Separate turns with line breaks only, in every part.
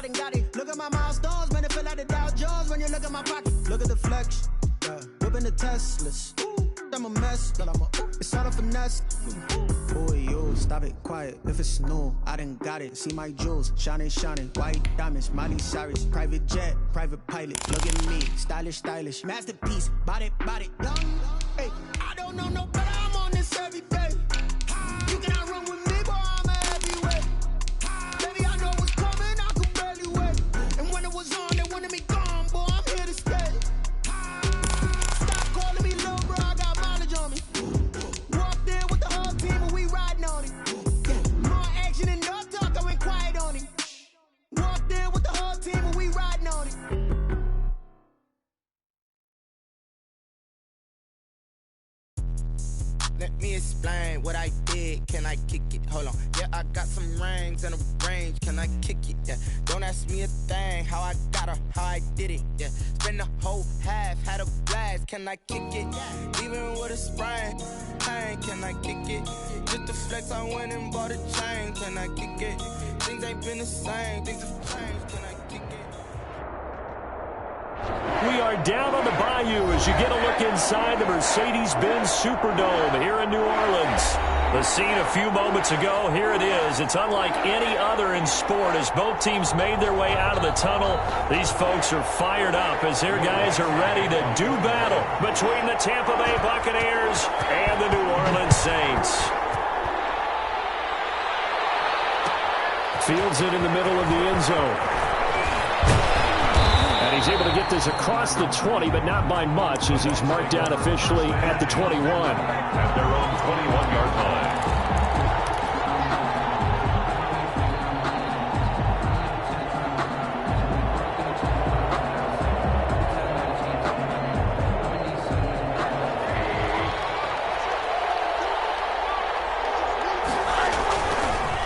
I done got it. Look at my milestones, man, it feel like the Dow Jones when you look at my pocket. Look at the flex, yeah. Whipping the Teslas. I'm a mess, but it's all a finesse. Boy, you stop it, quiet. If it's new, I done got it. See my jewels, shining, white diamonds, Miley Cyrus, private jet, private pilot. Look at me, stylish, masterpiece, body, young. Hey, I don't know no better. I'm on this every day. You cannot run with me, boy. I'm a heavyweight. Baby, I know what's coming. I could barely wait. And when it was on, they wanted me gone, boy. I'm here to stay. Stop calling me little bro. I got mileage on me. Walked in with the whole team and we riding on it. Yeah. More action and no talk. I went quiet on it. Walked in with the whole team and we riding on it.
Let me explain what I did. Can I kick it? Hold on. Yeah, I got some rings and a range. Can I kick it? Yeah. Don't ask me a thing. How I got her, how I did it. Yeah. Spend the whole half, had a blast. Can I kick it? Even with a sprain. Hey, can I kick it? Just to flex, I went and bought a chain. Can I kick it? Things ain't been the same. Things have changed. Can I kick it?
We are down on the bayou as you get a look inside the Mercedes-Benz Superdome here in New Orleans. The scene a few moments ago, here it is. It's unlike any other in sport as both teams made their way out of the tunnel. These folks are fired up as their guys are ready to do battle between the Tampa Bay Buccaneers and the New Orleans Saints. Fields it in the middle of the end zone. And he's able to get this across the 20, but not by much as he's marked down officially at the 21.
At their own 21-yard line.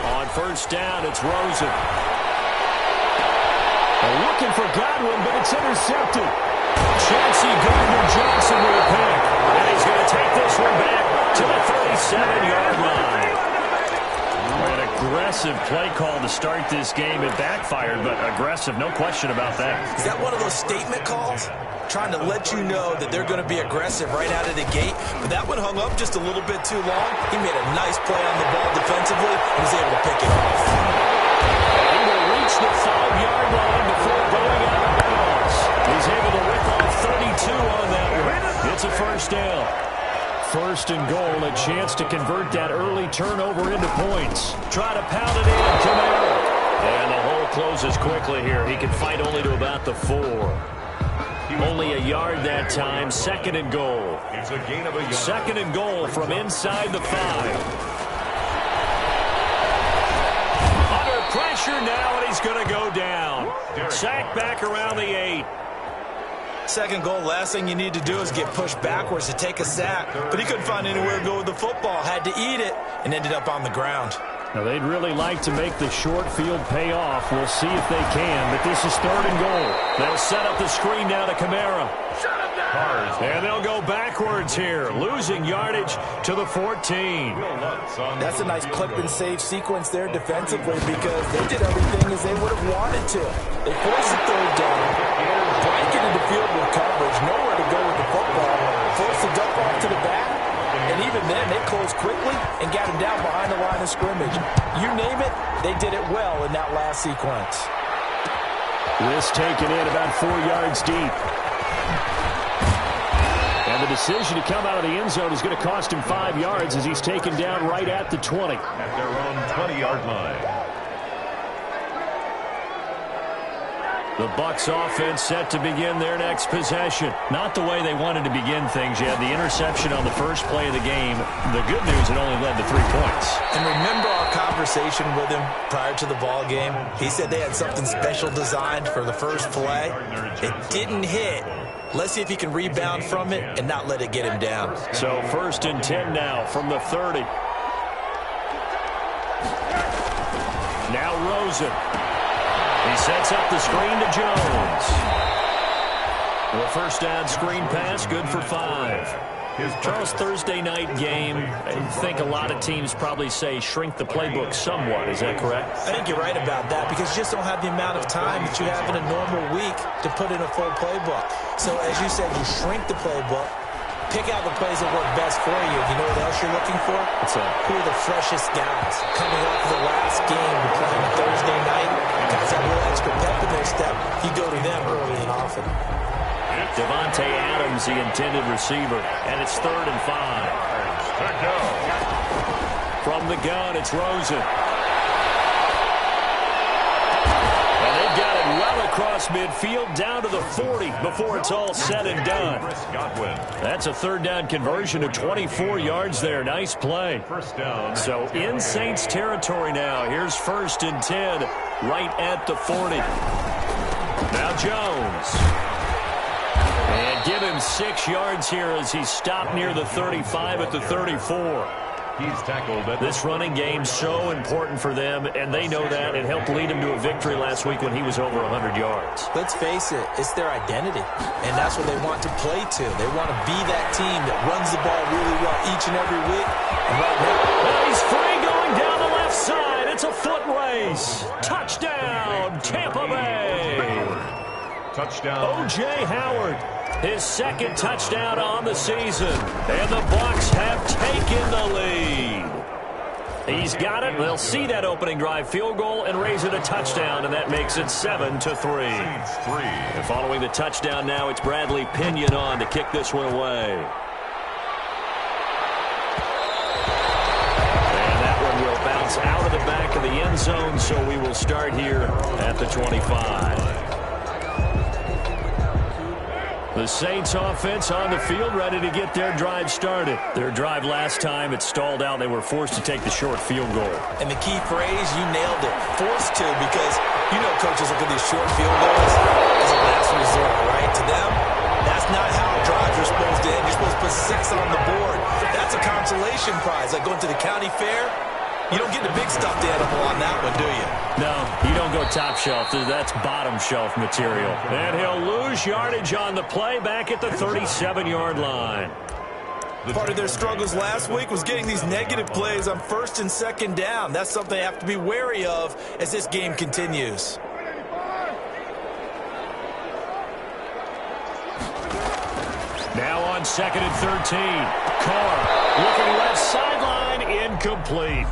On first down, it's Rosen. Looking for Godwin, but it's intercepted. Chauncey Gardner-Johnson with a pick. And he's going to take this one back to the 37-yard line. An aggressive play call to start this game. It backfired, but aggressive, no question about that.
Is that one of those statement calls? Trying to let you know that they're going to be aggressive right out of the gate. But that one hung up just a little bit too long. He made a nice play on the ball defensively and was able to pick it off.
The 5-yard line before going out of bounds. He's able to rip off 32 on that one. It's a first down. First and goal, a chance to convert that early turnover into points. Try to pound it in, Camara. And the hole closes quickly here. He can fight only to about the 4. Only a yard that time. Second and goal.
It's a gain of a yard.
Second and goal from inside the 5. Pressure now, and he's going to go down. Sack back around the 8.
Second goal, last thing you need to do is get pushed backwards to take a sack. But he couldn't find anywhere to go with the football. Had to eat it and ended up on the ground.
Now, they'd really like to make the short field pay off. We'll see if they can, but this is third and goal. They'll set up the screen now to Camara. And they'll go backwards here, losing yardage to the 14.
That's a nice clip and save sequence there defensively because they did everything as they would have wanted to. They forced the third down, blanketed the field with coverage, nowhere to go with the football, forced the dump off to the back, and even then they closed quickly and got him down behind the line of scrimmage. You name it, they did it well in that last sequence.
This taken in about 4 yards deep. And the decision to come out of the end zone is going to cost him 5 yards as he's taken down right at the 20.
At their own 20-yard line.
The Bucs offense set to begin their next possession. Not the way they wanted to begin things yet. The interception on the first play of the game. The good news, it only led to 3 points.
And remember our conversation with him prior to the ball game? He said they had something special designed for the first play. It didn't hit. Let's see if he can rebound from it and not let it get him down.
So first and 10 now from the 30. Now Rosen. He sets up the screen to Jones. The first down screen pass, good for 5.
his
Charles, Thursday night game, I think a lot of teams probably say shrink the playbook somewhat. Is that correct?
I think you're right about that because you just don't have the amount of time that you have in a normal week to put in a full playbook. So as you said, you shrink the playbook, pick out the plays that work best for you. You know what else you're looking for? Who are the freshest guys coming off of the last game to play on Thursday night? Guys have a little extra pep in their step. You go to them early and often.
Devontae Adams, the intended receiver, and it's 3rd and 5. From the gun, it's Rosen. And they've got it well across midfield, down to the 40 before it's all said and done. That's a 3rd down conversion to 24 yards there. Nice play. So in Saints territory now. Here's 1st and 10, right at the 40. Now Jones. And give him 6 yards here as he's stopped near the 35 at the 34.
He's tackled at
this running game so important for them, and they know that. It helped lead him to a victory last week when he was over 100 yards.
Let's face it, it's their identity, and that's what they want to play to. They want to be that team that runs the ball really well each and every week. And right now,
he's free going down the left side. It's a foot race. Touchdown, Tampa Bay.
Touchdown.
O.J. Howard. His 2nd touchdown on the season. And the Bucs have taken the lead. He's got it. They'll see that opening drive field goal and raise it a touchdown, and that makes it 7-3. And following the touchdown now, it's Bradley Pinion on to kick this one away. And that one will bounce out of the back of the end zone, so we will start here at the 25. The Saints offense on the field, ready to get their drive started. Their drive last time, it stalled out. They were forced to take the short field goal.
And the key phrase, you nailed it, forced to, because you know coaches look at these short field goals as a last resort, right? To them, that's not how drives are supposed to end. You're supposed to put 6 on the board. That's a consolation prize, like going to the county fair. You don't get the big stuffed animal on that one, do you?
No, you don't go top shelf. That's bottom shelf material. And he'll lose yardage on the play back at the 37-yard line.
Part of their struggles last week was getting these negative plays on 1st and 2nd down. That's something they have to be wary of as this game continues.
Now on 2nd and 13. Carr looking left sideline, incomplete.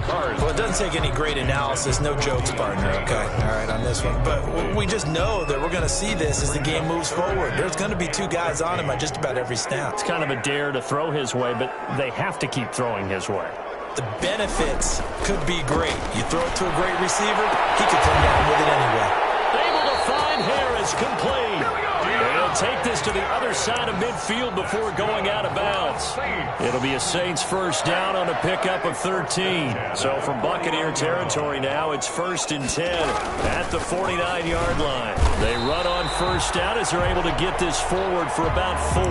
Well, it doesn't take any great analysis. No jokes, partner, okay? All right, on this one. But we just know that we're going to see this as the game moves forward. There's going to be 2 guys on him on just about every snap.
It's kind of a dare to throw his way, but they have to keep throwing his way.
The benefits could be great. You throw it to a great receiver, he could come down with it anyway.
Able to find Harris, complete. They'll take this to the other side of midfield before going out of bounds. It'll be a Saints 1st down on a pickup of 13. So from Buccaneer territory now, it's 1st and 10 at the 49-yard line. They run on 1st down as they're able to get this forward for about 4.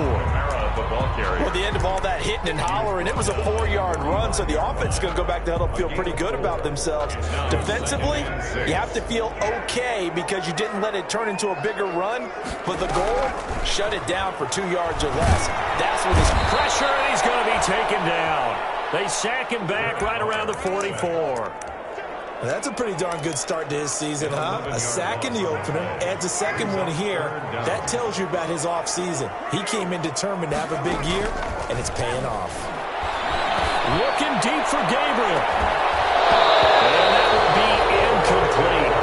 Well, the end of all that hitting and hollering, it was a 4-yard run, so the offense is going to go back to huddle, feel pretty good about themselves. Defensively, you have to feel okay because you didn't let it turn into a bigger run, but the goal, shut it down for 2 yards or less. That's what this
pressure, and he's going to be taken down. They sack him back right around the 44.
That's a pretty darn good start to his season, huh? A sack in the opener, adds a 2nd one here. That tells you about his offseason. He came in determined to have a big year, and it's paying off.
Looking deep for Gabriel. And that will be incomplete.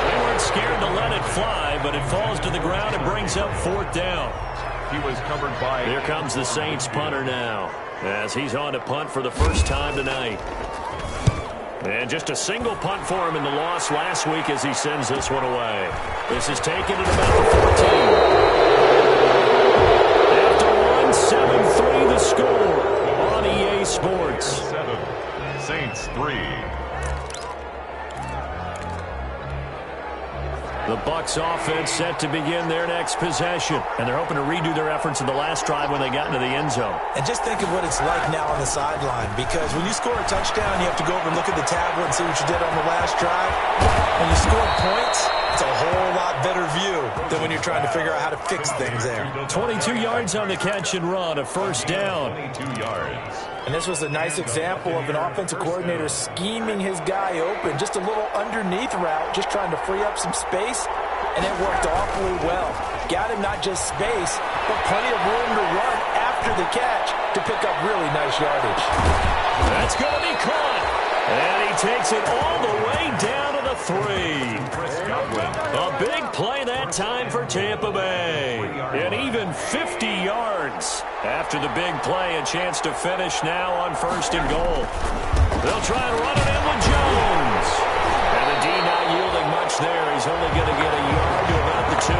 They weren't scared to let it fly, but it falls to the ground and brings up 4th down.
He was covered by...
Here comes the Saints punter now, as he's on to punt for the first time tonight. And just a single punt for him in the loss last week as he sends this one away. This is taken at about the 14. After 1, 7-3 the score on EA Sports.
7, Saints 3.
The Bucs offense set to begin their next possession. And they're hoping to redo their efforts in the last drive when they got into the end zone.
And just think of what it's like now on the sideline. Because when you score a touchdown, you have to go over and look at the tablet and see what you did on the last drive. When you score points, it's a whole lot better view than when you're trying to figure out how to fix things there.
22 yards on the catch and run, a first down.
22 yards.
And this was a nice example of an offensive coordinator scheming his guy open. Just a little underneath route, just trying to free up some space, and it worked awfully well. Got him not just space, but plenty of room to run after the catch to pick up really nice yardage.
That's going to be caught. And he takes it all the way down to the 3. A big play that time for Tampa Bay. And even 50 yards. After the big play, a chance to finish now on first and goal. They'll try and run it in with Jones. And the D not yielding much there. He's only going to get a yard to about the 2.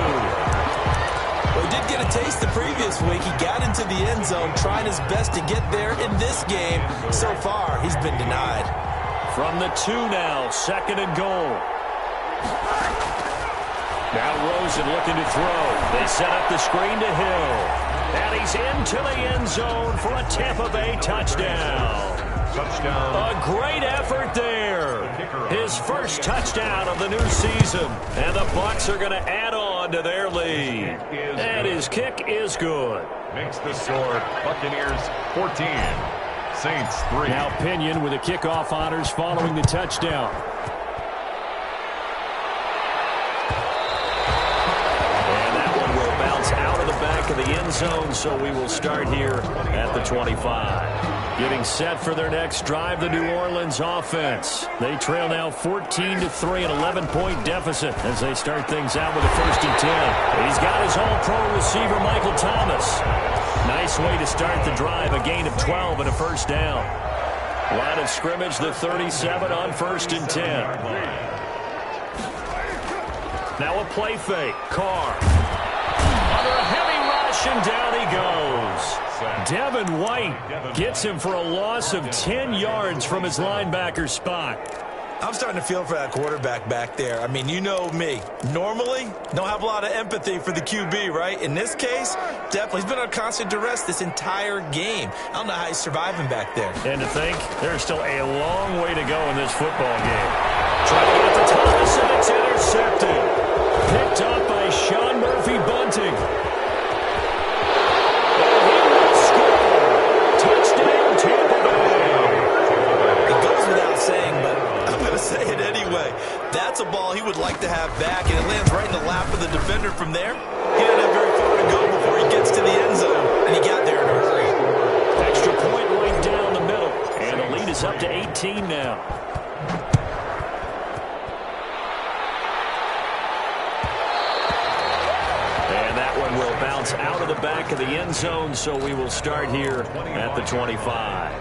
Well, he did get a taste the previous week. He got into the end zone, trying his best to get there in this game. So far, he's been denied.
From the 2 now, second and goal. Now Rosen looking to throw. They set up the screen to Hill. And he's into the end zone for a Tampa Bay touchdown.
Touchdown.
A great effort there. His first touchdown of the new season. And the Bucs are going to add on to their lead. And his kick is good.
Makes the score Buccaneers 14. Saints 3.
Now Pinion with the kickoff honors following the touchdown. And that one will bounce out of the back of the end zone, so we will start here at the 25. Getting set for their next drive, the New Orleans offense. They trail now 14-3, an 11-point deficit as they start things out with a first and 10. He's got his all-pro receiver, Michael Thomas. Nice way to start the drive, a gain of 12 and a first down. Line of scrimmage, the 37 on first and 10. Now a play fake. Carr. Under a heavy rush, and down he goes. Devin White gets him for a loss of 10 yards from his linebacker spot.
I'm starting to feel for that quarterback back there. I mean, you know me. Normally, don't have a lot of empathy for the QB, right? In this case, definitely. He's been under constant duress this entire game. I don't know how he's surviving back there.
And to think, there's still a long way to go in this football game. Trying to get to Thomas, and it's intercepted. Picked up by Sean Murphy Bunting. And he will score. Touchdown, Tampa Bay.
It goes without saying, but I'm going to say it anyway. That's a ball he would like to have back, and it lands right in the lap of the defender from there. He didn't have very far to go before he gets to the end zone, and he got there in a hurry.
Extra point right down the middle, and the lead is up to 18 now. And that one will bounce out of the back of the end zone, so we will start here at the 25.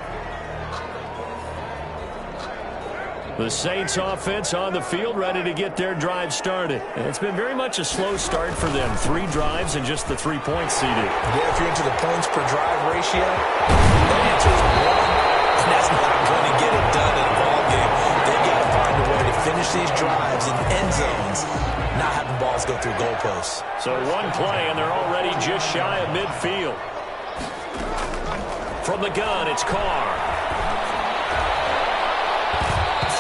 The Saints offense on the field, ready to get their drive started. And it's been very much a slow start for them. 3 drives and just the 3 points seeded.
Yeah, if you're into the points per drive ratio, the answer is 1. And that's not going to get it done in a ball game. They've got to find a way to finish these drives in end zones, not having balls go through goalposts.
So one play, and they're already just shy of midfield. From the gun, it's Carr.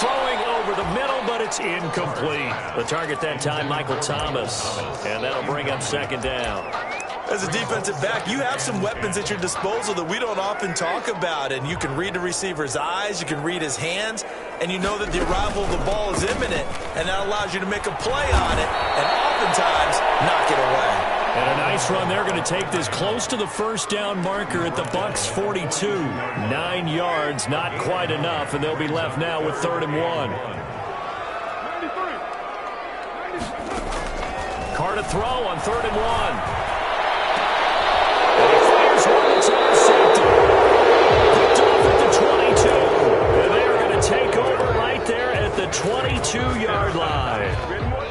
Throwing over the middle, but it's incomplete. The target that time, Michael Thomas. And that'll bring up second down.
As a defensive back, you have some weapons at your disposal that we don't often talk about. And you can read the receiver's eyes, you can read his hands, and you know that the arrival of the ball is imminent. And that allows you to make a play on it and oftentimes knock it away.
And a nice run. They're going to take this close to the first down marker at the Bucs 42. 9 yards, not quite enough, and they'll be left now with 3rd and 1. Carr to throw on 3rd and 1. And he fires one that's intercepted. Picked off at the 22. And they're going to take over right there at the 22-yard line.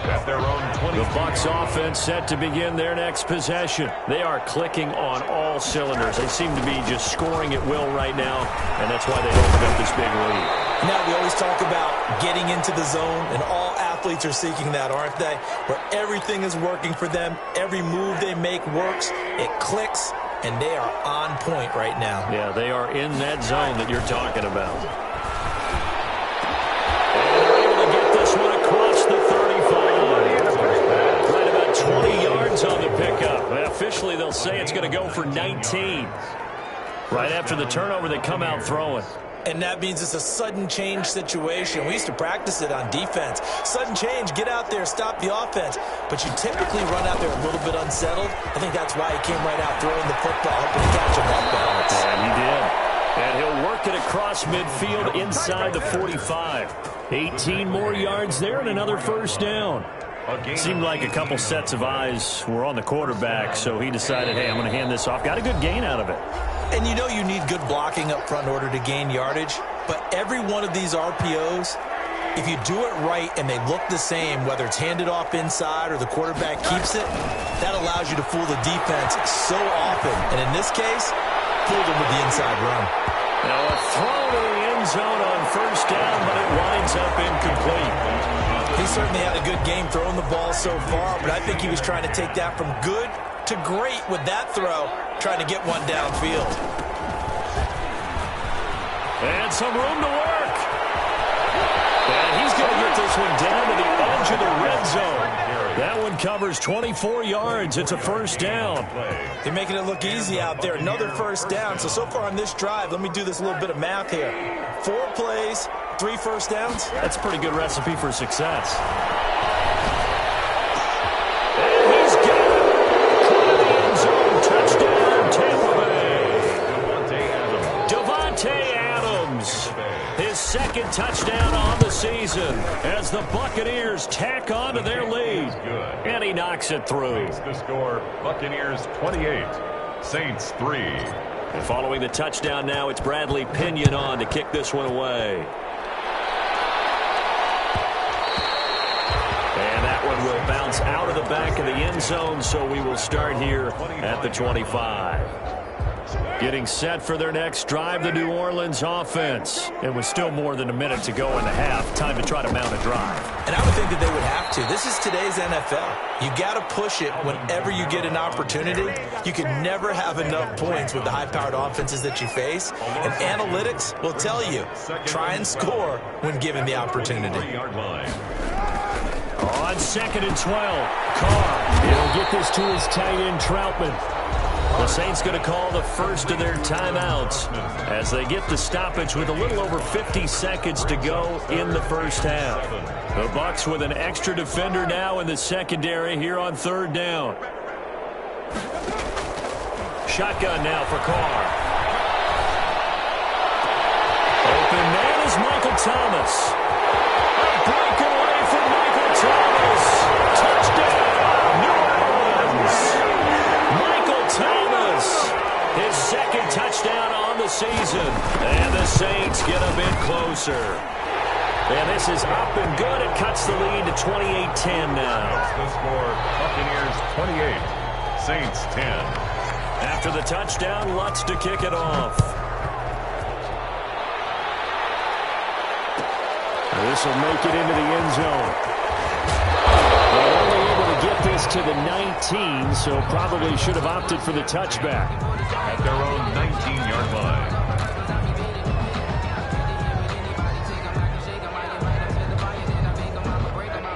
At their own 20.
The Bucs offense set to begin their next possession. They are clicking on all cylinders. They seem to be just scoring at will right now, and that's why they opened up this big lead.
Now, we always talk about getting into the zone, and all athletes are seeking that, aren't they? Where everything is working for them, every move they make works, it clicks, and they are on point right now.
Yeah, they are in that zone that you're talking about. officially they'll say it's going to go for 19. Right after the turnover, they come out throwing.
And that means it's a sudden change situation. We used to practice it on defense. Sudden change, get out there, stop the offense. But you typically run out there a little bit unsettled. I think that's why he came right out throwing the football, hoping to catch him off balance.
And he did. And he'll work it across midfield inside the 45. 18 more yards there and another first down. Seemed like a couple sets of eyes were on the quarterback, so he decided, hey, I'm going to hand this off. Got a good gain out of it.
And you know you need good blocking up front in order to gain yardage, but every one of these RPOs, if you do it right and they look the same, whether it's handed off inside or the quarterback keeps it, that allows you to fool the defense so often. And in this case, fooled them with the inside run.
Now a throw to the end zone on first down, but it winds up incomplete.
He certainly had a good game throwing the ball so far, but I think he was trying to take that from good to great with that throw, trying to get one downfield.
And some room to work. And he's going to get this one down to the edge of the red zone. That one covers 24 yards. It's a first down.
They're making it look easy out there. Another first down. So far on this drive, let me do this little bit of math here. 4 plays, 3 first downs.
That's a pretty good recipe for success. And he's got it. Toward the end zone. Touchdown, Tampa Bay. Davante Adams. His second touchdown on the season as the Buccaneers tack on to their lead. And he knocks it through.
The score, Buccaneers 28, Saints 3.
And following the touchdown now, it's Bradley Pinion on to kick this one away. And that one will bounce out of the back of the end zone, so we will start here at the 25. Getting set for their next drive, the New Orleans offense. It was still more than a minute to go in the half. Time to try to mount a drive.
And I would think that they would have to. This is today's NFL. You got to push it whenever you get an opportunity. You can never have enough points with the high-powered offenses that you face. And analytics will tell you, try and score when given the opportunity.
On 2nd and 12, Carr. He'll get this to his tight end, Troutman. The Saints going to call the first of their timeouts as they get the stoppage with a little over 50 seconds to go in the first half. The Bucs with an extra defender now in the secondary here on 3rd down. Shotgun now for Carr. Open man is Michael Thomas. A breakaway from Michael Thomas. Touchdown, New Orleans. Michael Thomas, his second touchdown on the season. And the Saints get a bit closer. And this is up and good. It cuts the lead to 28-10 now.
That's the score, Buccaneers 28, Saints 10.
After the touchdown, Lutz to kick it off. This will make it into the end zone. They're only able to get this to the 19, so probably should have opted for the touchback.
At their own 19-yard line.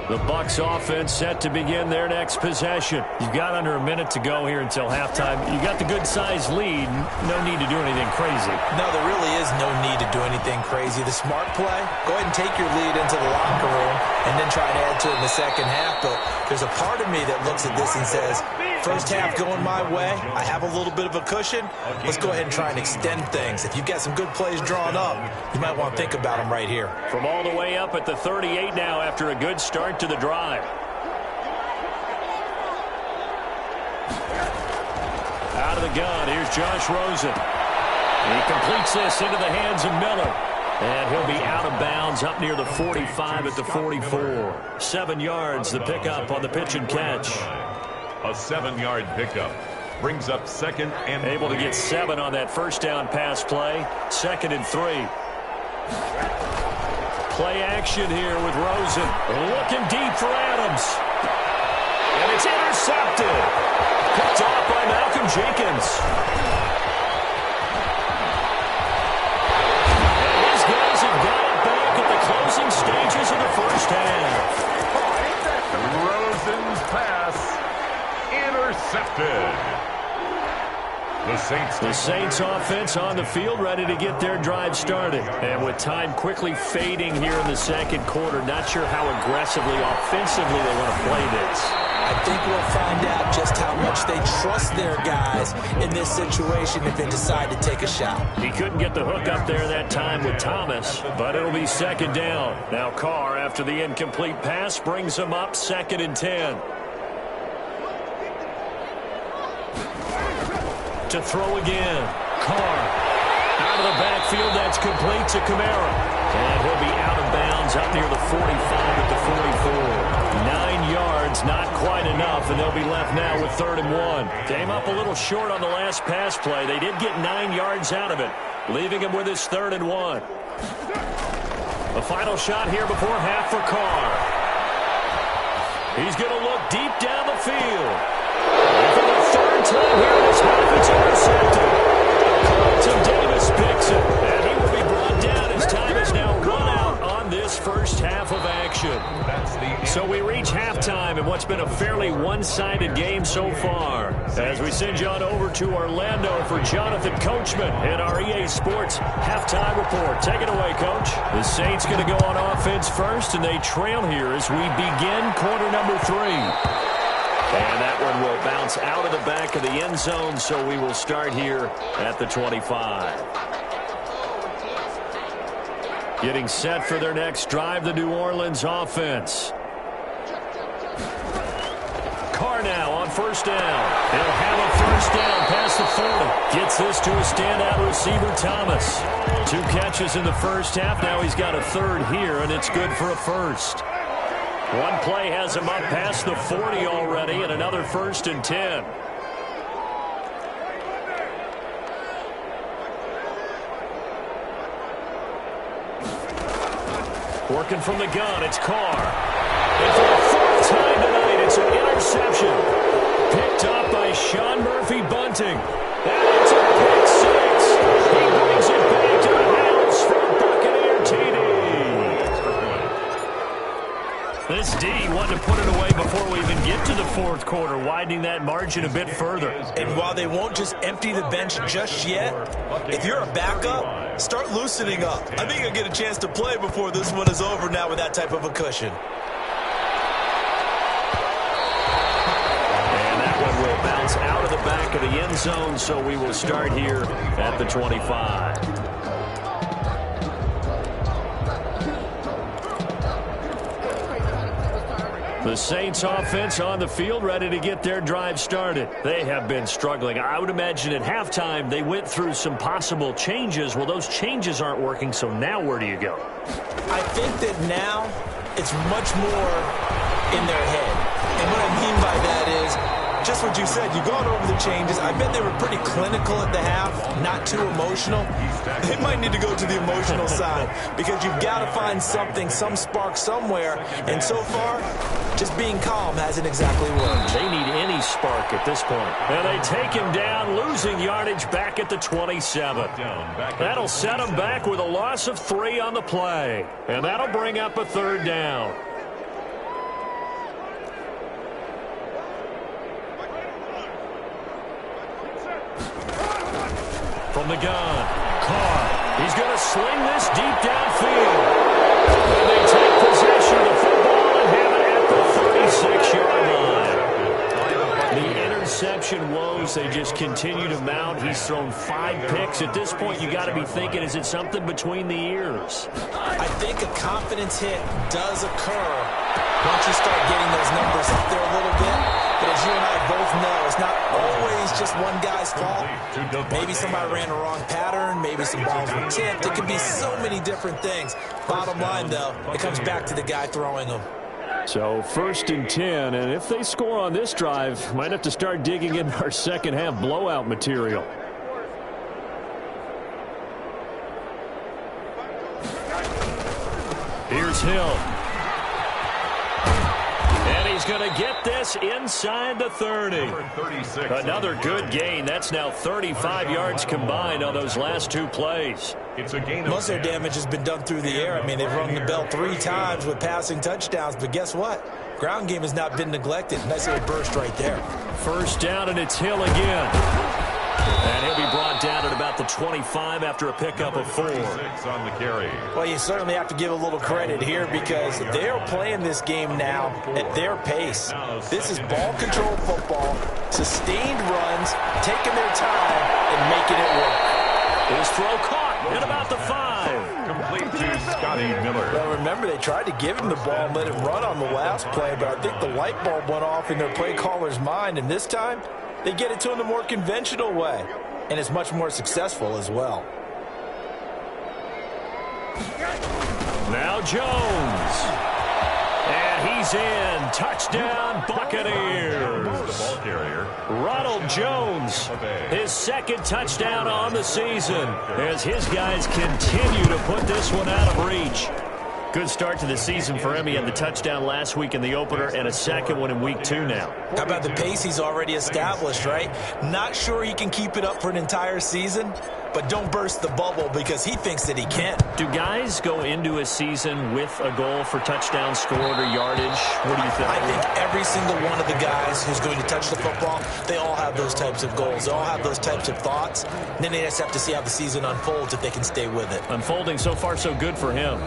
The Bucs offense set to begin their next possession. You've got under a minute to go here until halftime. You got the good-sized lead. No need to do anything crazy.
No, there really is no need to do anything crazy. The smart play, go ahead and take your lead into the locker room and then try to add to it in the second half. But there's a part of me that looks at this and says, first half going my way, I have a little bit of a cushion. Let's go ahead and try and extend things. If you've got some good plays drawn up, you might want to think about them right here.
From all the way up at the 38 now after a good start to the drive. Out of the gun, here's Josh Rosen. He completes this into the hands of Miller. And he'll be out of bounds up near the 45 at the 44. 7 yards, the pickup on the pitch and catch.
A 7-yard pickup brings up 2nd and 3.
Able to get 7 on that first down pass play. 2nd and 3. Play action here with Rosen. Looking deep for Adams. And it's intercepted. Picked off by Malcolm Jenkins. And these guys have got it back at the closing stages of the first half.
Rosen's pass intercepted.
The Saints offense on the field, ready to get their drive started. And with time quickly fading here in the second quarter, not sure how aggressively, offensively they want to play this.
I think we'll find out just how much they trust their guys in this situation if they decide to take a shot.
He couldn't get the hook up there that time with Thomas, but it'll be second down. Now Carr, after the incomplete pass, brings him up 2nd and 10. To throw again. Carr out of the backfield. That's complete to Kamara. And he'll be out of bounds up near the 45 at the 44. 9 yards, not quite enough, and they'll be left now with 3rd and 1. Came up a little short on the last pass play. They did get 9 yards out of it, leaving him with his 3rd and 1. A final shot here before half for Carr. He's going to look deep down the field. And for the 3rd time here in this half, it's intercepted. Carlton Davis picks it, and he will be brought down as time is now run out on this first half of action. So we reach halftime in what's been a fairly one-sided game so far. As we send you on over to Orlando for Jonathan Coachman in our EA Sports Halftime Report. Take it away, Coach. The Saints going to go on offense first, and they trail here as we begin quarter number 3. And that one will bounce out of the back of the end zone, so we will start here at the 25. Getting set for their next drive, the New Orleans offense. Carr now on 1st down. He'll have a 1st down past the 40. Gets this to a standout receiver, Thomas. 2 catches in the first half. Now he's got a 3rd here, and it's good for a 1st. One play has him up past the 40 already, and another 1st and 10. Working from the gun, it's Carr. And for the 4th time tonight, it's an interception. Picked up by Sean Murphy Bunting. And it's a pick 6. He brings it back to the house for a Buccaneer TD. This D wanted to put it away before we even get to the 4th quarter, widening that margin a bit further.
And while they won't just empty the bench just yet, if you're a backup, start loosening up. I think you'll get a chance to play before this one is over now with that type of a cushion.
And that one will bounce out of the back of the end zone, so we will start here at the 25. The Saints offense on the field, ready to get their drive started. They have been struggling. I would imagine at halftime they went through some possible changes. Well, those changes aren't working, so now where do you go?
I think that now it's much more in their head. And what I mean by that is just what you said. You've gone over the changes. I bet they were pretty clinical at the half, not too emotional. They might need to go to the emotional side because you've got to find something, some spark somewhere. And so far, just being calm hasn't exactly worked.
They need any spark at this point. And they take him down, losing yardage back at the 27. That'll set him back with a loss of 3 on the play. And that'll bring up a 3rd down. From the gun, Carr. He's going to sling this deep downfield. And they take possession of the football and have it at the 36-yard line. The interception woes, they just continue to mount. He's thrown 5 picks. At this point, you got to be thinking, is it something between the ears?
I think a confidence hit does occur once you start getting those numbers up there a little bit. But as you and I both know, it's not always just one guy's fault. Maybe somebody ran a wrong pattern. Maybe some balls were tipped. It could be so many different things. Bottom line, though, it comes back to the guy throwing them.
So 1st and 10, and if they score on this drive, might have to start digging in our second half blowout material. Here's Hill. And he's going to get this inside the 30. Another good gain. That's now 35 yards combined on those last 2 plays.
Most of their damage has been done through the air. I mean, they've rung the bell 3 times with passing touchdowns. But guess what? Ground game has not been neglected. Nice little burst right there.
1st down, and it's Hill again. And he'll be brought down at about the 25 after a pickup of 4.
On the carry.
Well, you certainly have to give a little credit here because they're playing this game now at their pace. This is ball control football, sustained runs, taking their time, and making it work.
His throw caught at about the 5.
Complete to Scotty Miller.
Well, remember, they tried to give him the ball and let him run on the last play, but I think the light bulb went off in their play caller's mind, and this time they get it to him the more conventional way, and it's much more successful as well.
Now Jones. And he's in. Touchdown, Buccaneers.
The ball carrier.
Ronald Jones, his second touchdown on the season as his guys continue to put this one out of reach. Good start to the season for him. He had the touchdown last week in the opener and a second one in week 2 now.
How about the pace he's already established, right? Not sure he can keep it up for an entire season, but don't burst the bubble because he thinks that he can.
Do guys go into a season with a goal for touchdown scored or yardage? What do you think?
I think every single one of the guys who's going to touch the football, they all have those types of goals. They all have those types of thoughts. And then they just have to see how the season unfolds if they can stay with it.
Unfolding so far so good for him.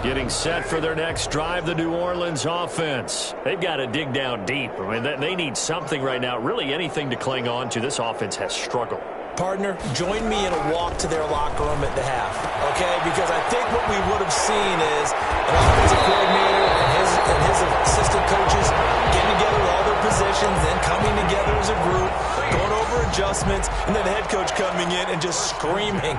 Getting set for their next drive, the New Orleans offense. They've got to dig down deep. I mean, they need something right now, really anything to cling on to. This offense has struggled.
Partner, join me in a walk to their locker room at the half, okay? Because I think what we would have seen is an offensive coordinator and his assistant coaches getting together with all their positions, then coming together as a group, going over adjustments, and then the head coach coming in and just screaming,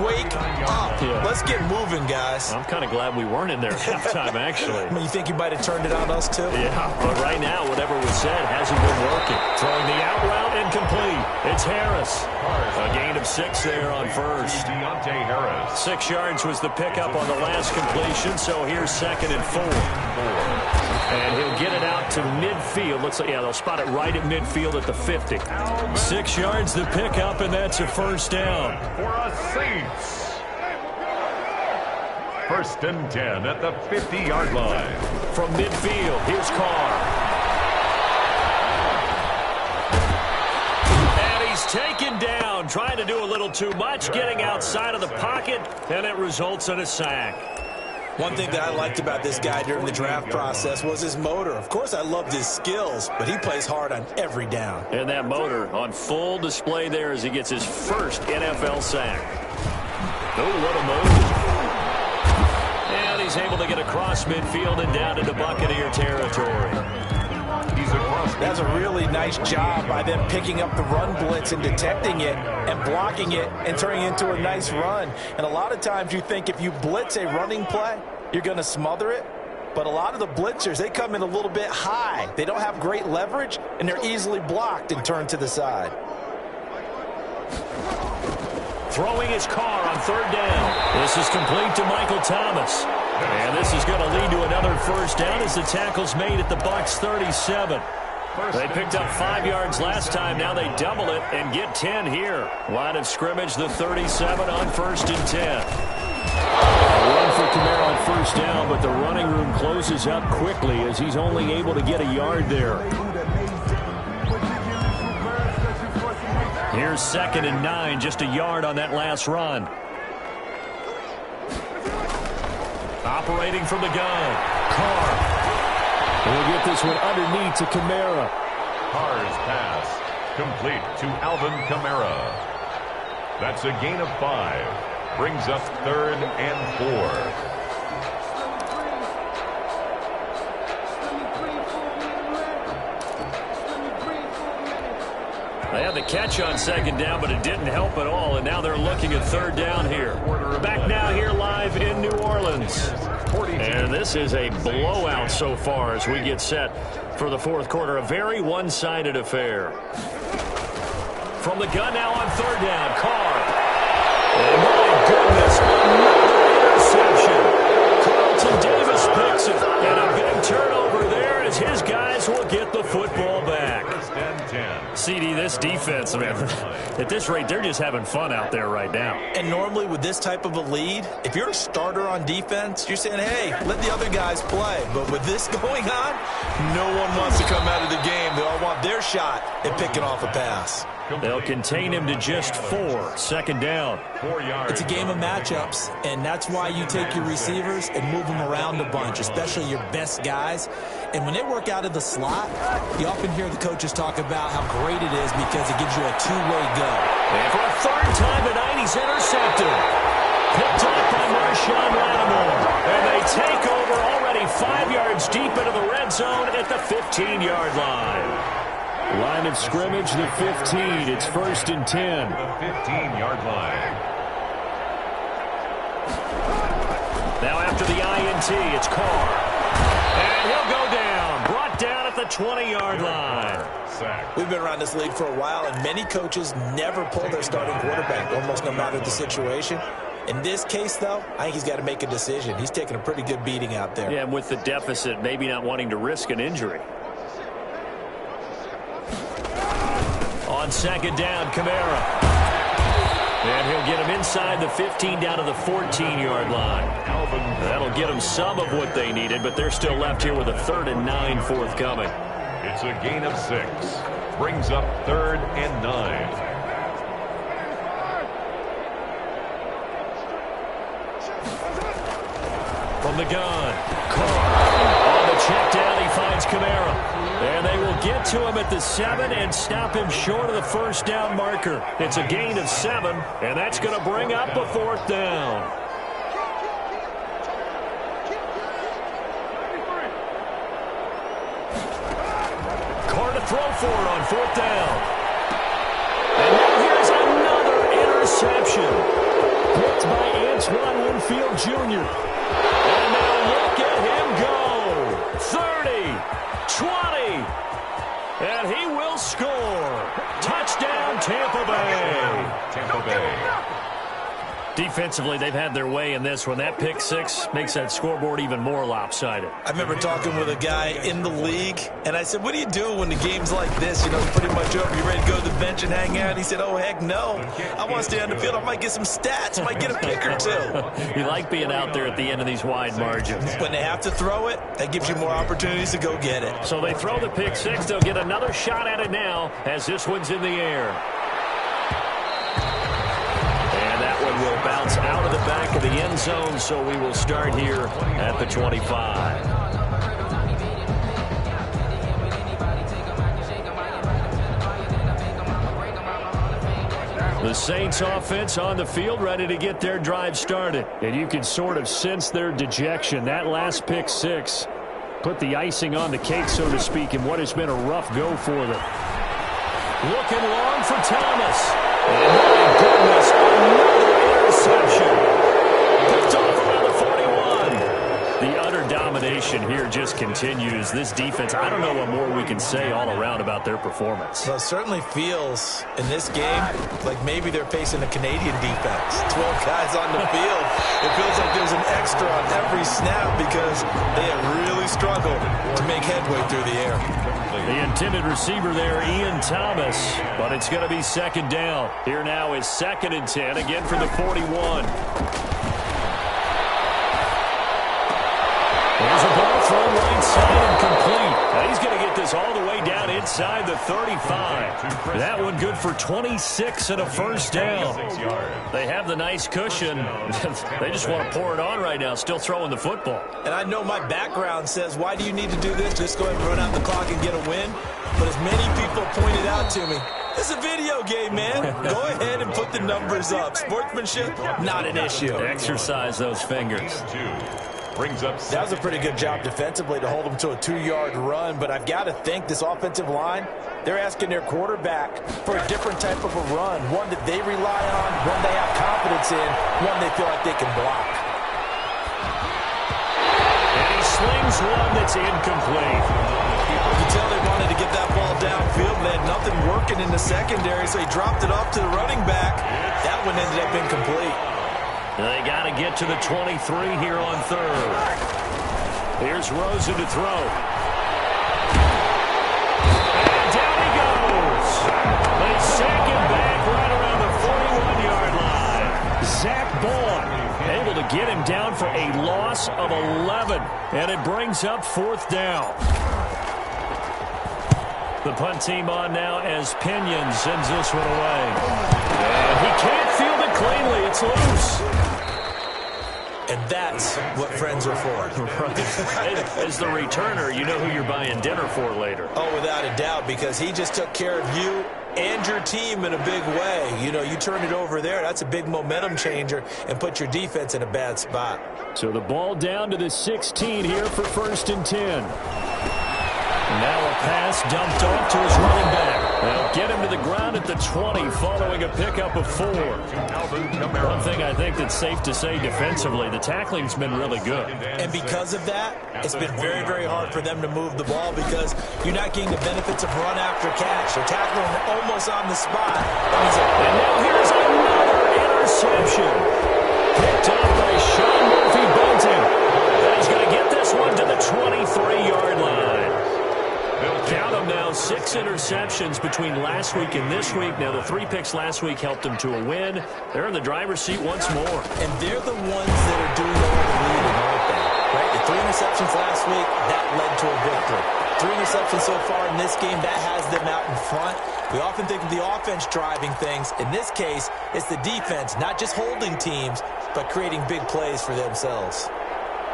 wake up.
Yeah.
Let's get moving, guys.
I'm kind of glad we weren't in there at halftime, actually.
I mean, you think you might have turned it on us, too?
Yeah, but right now, whatever was said hasn't been working. Throwing the out route incomplete. It's Harris. A gain of 6 there on first.
Deontay Harris.
6 yards was the pickup on the last completion, so here's 2nd and 4. And he'll get it out to midfield. Looks like, yeah, they'll spot it right at midfield at the 50. 6 yards the pickup, and that's a first down.
For a Saints. 1st and 10 at the 50-yard line.
From midfield, here's Carr. Taken down, trying to do a little too much, getting outside of the pocket, and it results in a sack.
One thing that I liked about this guy during the draft process was his motor. Of course, I loved his skills, but he plays hard on every down.
And that motor on full display there as he gets his first NFL sack. Oh, what a move. And he's able to get across midfield and down into Buccaneer territory.
That's a really nice job by them picking up the run blitz and detecting it and blocking it and turning it into a nice run. And a lot of times you think if you blitz a running play, you're going to smother it. But a lot of the blitzers, they come in a little bit high. They don't have great leverage, and they're easily blocked and turned to the side.
Throwing his Carr on 3rd down. This is complete to Michael Thomas. And this is going to lead to another first down as the tackle's made at the Bucs 37. They picked up 5 yards last time. Now they double it and get 10 here. Line of scrimmage, the 37 on 1st and 10. A run for Kamara on first down, but the running room closes up quickly as he's only able to get a yard there. Here's 2nd and 9, just a yard on that last run. Operating from the gun, Carr. We'll get this one underneath to Kamara.
Carr's pass complete to Alvin Kamara. That's a gain of 5. Brings up 3rd and 4.
They had the catch on 2nd down, but it didn't help at all, and now they're looking at 3rd down here. Back now here live in New Orleans. And this is a blowout so far as we get set for the 4th quarter. A very one-sided affair. From the gun now on 3rd down, Carr. Oh, my goodness, another interception. Carlton Davis picks it, and a big turnover there as his guys will get the football back.
1st and 10.
CD, this defense, man, at this rate, they're just having fun out there right now.
And normally with this type of a lead, if you're a starter on defense, you're saying, hey, let the other guys play. But with this going on, no one wants to come out of the game. They all want their shot at picking off a pass.
They'll contain him to just 4. Second down.
4 yards.
It's a game of matchups, and that's why you take your receivers and move them around a bunch, especially your best guys. And when they work out of the slot, you often hear the coaches talk about how great it is because it gives you a two-way go.
And for a third time tonight, he's intercepted. Picked up by Marshawn Lattimore. And they take over already 5 yards deep into the red zone at the 15-yard line. Line of scrimmage, the 15. It's 1st and 10.
The 15-yard line.
Now after the INT, it's Carr. And he'll go down. Brought down at the 20-yard line.
Sack.
We've been around this league for a while, and many coaches never pull their starting quarterback, almost no matter the situation. In this case, though, I think he's got to make a decision. He's taking a pretty good beating out there.
Yeah, and with the deficit, maybe not wanting to risk an injury. On second down, Kamara. And he'll get him inside the 15 down to the 14-yard line. That'll get them some of what they needed, but they're still left here with a 3rd and 9 forthcoming.
It's a gain of 6. Brings up 3rd and 9.
From the gun, Carr. On the check down, he finds Kamara. And they will get to him at the 7 and stop him short of the first down marker. It's a gain of 7, and that's going to bring up a 4th down. Carr to throw for it on 4th down. And now here's another interception. Picked by Antoine Winfield Jr. And now look at him go. 30. 20, and he will score. Touchdown, Tampa Bay.
Tampa Bay.
Defensively, they've had their way in this one. That pick 6 makes that scoreboard even more lopsided.
I remember talking with a guy in the league, and I said, what do you do when the game's like this? You know, it's pretty much over. You ready to go to the bench and hang out? He said, oh, heck no. I want to stay on the field. I might get some stats. I might get a pick or two.
You like being out there at the end of these wide margins.
When they have to throw it, that gives you more opportunities to go get it.
So they throw the pick 6. They'll get another shot at it now as this one's in the air. Will bounce out of the back of the end zone, so we will start here at the 25. The Saints offense on the field, ready to get their drive started. And you can sort of sense their dejection. That last pick 6 put the icing on the cake, so to speak, in what has been a rough go for them. Looking long for Thomas. And my goodness, another interception. Picked off around the 41. The utter domination here just continues. This defense, I don't know what more we can say all around about their performance.
Well, it certainly feels in this game like maybe they're facing a Canadian defense. 12 guys on the field. It feels like there's an extra on every snap because they have really struggled to make headway through the air.
The intended receiver there, Ian Thomas, but it's going to be 2nd down. Here now is 2nd and 10, again for the 41. There's a ball thrown right side and complete. Now he's going to get this all the way down inside the 35. That one good for 26 and a first down. They have the nice cushion. They just want to pour it on right now, still throwing the football.
And I know my background says, why do you need to do this? Just go ahead and run out the clock and get a win. But as many people pointed out to me, it's a video game, man. Go ahead and put the numbers up. Sportsmanship, not an issue.
Exercise those fingers.
That was a pretty good job defensively to hold them to a 2-yard run, but I've got to think this offensive line, they're asking their quarterback for a different type of a run, one that they rely on, one they have confidence in, one they feel like they can block.
And he slings one that's incomplete.
You can tell they wanted to get that ball downfield. They had nothing working in the secondary, so he dropped it off to the running back. That one ended up incomplete.
They got to get to the 23 here on 3rd. Here's Rosen to throw. And down he goes. they sack him back right around the 41-yard line. Zach Bourne able to get him down for a loss of 11, and it brings up 4th down. The punt team on now as Pinion sends this one away. And he can't field it cleanly. It's loose.
And that's what friends are for.
Right. As the returner, you know who you're buying dinner for later.
Oh, without a doubt, because he just took care of you and your team in a big way. You know, you turn it over there, that's a big momentum changer, and put your defense in a bad spot.
So the ball down to the 16 here for 1st and 10. Now a pass dumped off to his running back. They'll get him to the ground at the 20 following a pickup of 4. One thing I think that's safe to say defensively, the tackling's been really good.
And because of that, it's been very, very hard for them to move the ball because you're not getting the benefits of run after catch. They're tackling almost on the spot.
And now here's another interception. Picked up by Sean Murphy Bunting. And he's going to get this one to the 23-yard line. Count them now, 6 interceptions between last week and this week. Now, the 3 picks last week helped them to a win. They're in the driver's seat once more.
And they're the ones that are doing all the leading, aren't they? Right? The 3 interceptions last week, that led to a victory. 3 interceptions so far in this game, that has them out in front. We often think of the offense driving things. In this case, it's the defense, not just holding teams, but creating big plays for themselves.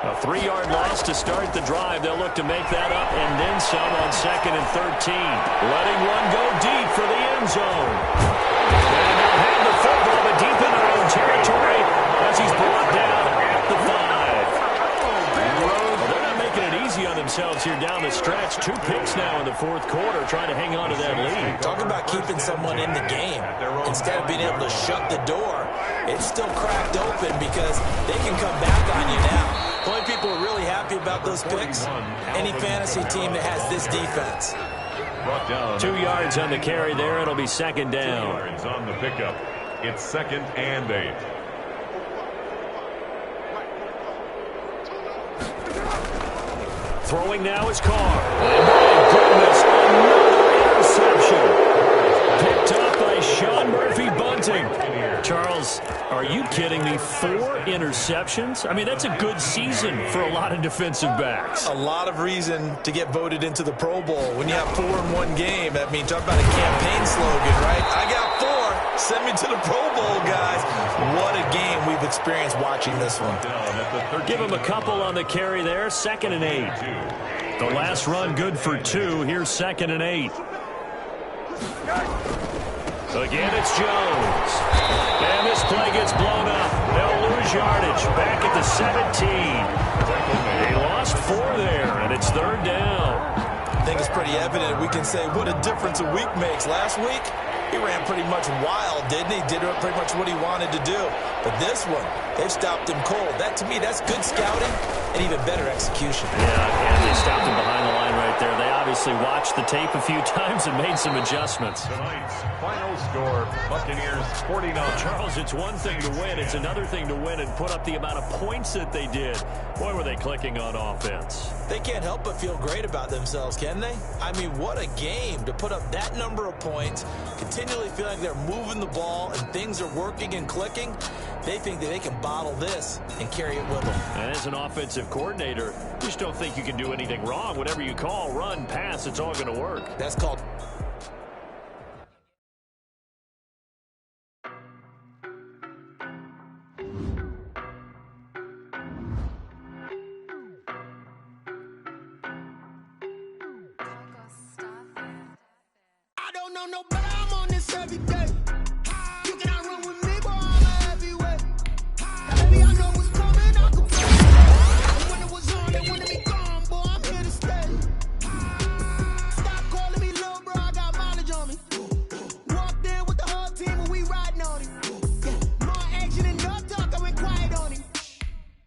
A 3-yard loss to start the drive. They'll look to make that up and then some on 2nd and 13. Letting one go deep for the end zone. And they'll have the football, but deep in their own territory as he's brought down at the 5. Well, they're not making it easy on themselves here down the stretch. 2 picks now in the 4th quarter, trying to hang on to that lead.
Talk about keeping someone in the game. Instead of being able to shut the door, it's still cracked open because they can come back on you now. The only people who are really happy about those picks, any fantasy team that has this defense.
2 yards on the carry there. It'll be 2nd down.
2 yards on the pickup. It's 2nd and 8.
Throwing now is Carr. And my goodness, another interception. Picked up by Sean Murphy Bunting. Charles, are you kidding me? 4 interceptions? I mean, that's a good season for a lot of defensive backs.
A lot of reason to get voted into the Pro Bowl. When you have 4 in one game, I mean, talk about a campaign slogan, right? I got 4. Send me to the Pro Bowl, guys. What a game we've experienced watching this one.
Give him a couple on the carry there. 2nd and 8. The last run good for 2. Here's 2nd and 8. Again, it's Jones. And this play gets blown up. They'll lose yardage back at the 17. They lost 4 there, and it's 3rd down.
I think it's pretty evident. We can say what a difference a week makes. Last week, he ran pretty much wild, didn't he? Did pretty much what he wanted to do. But this one, they've stopped him cold. That, to me, that's good scouting and even better execution.
Yeah, and they stopped him behind the line right there. They obviously watched the tape a few times and made some adjustments.
Tonight's final score, Buccaneers 49.
Charles, it's one thing to win. It's another thing to win and put up the amount of points that they did. Boy, were they clicking on offense.
They can't help but feel great about themselves, can they? I mean, what a game to put up that number of points, continually feel like they're moving the ball and things are working and clicking. They think that they can bottle this and carry it with them.
And as an offensive coordinator, you just don't think you can do anything wrong. Whatever you call, run, pass, it's all going to work.
That's called...
I don't know no better, I'm on this every day. You cannot run with me, boy, I'm a heavyweight. Baby, I know what's coming, I can feel it. And when it was on, they wanted me gone, boy, I'm here to stay. Stop calling me little bro, I got mileage on me. Walked in with the whole team and we riding on him. Yeah, more action and no talk, I went quiet on him.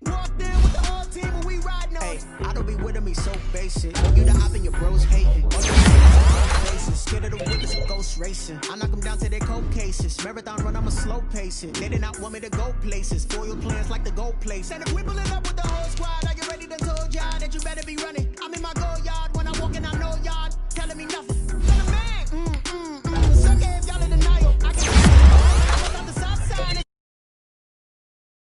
Walked in with the whole team and we riding on him. I don't be with me so basic. You the op and your bros hating. Scared of the witness of ghost racing. I knock them down to their cold cases. Marathon run, I'ma slow pace it. They did not want me to go places. Foil plans like the gold place. And if we pull it up with the whole squad,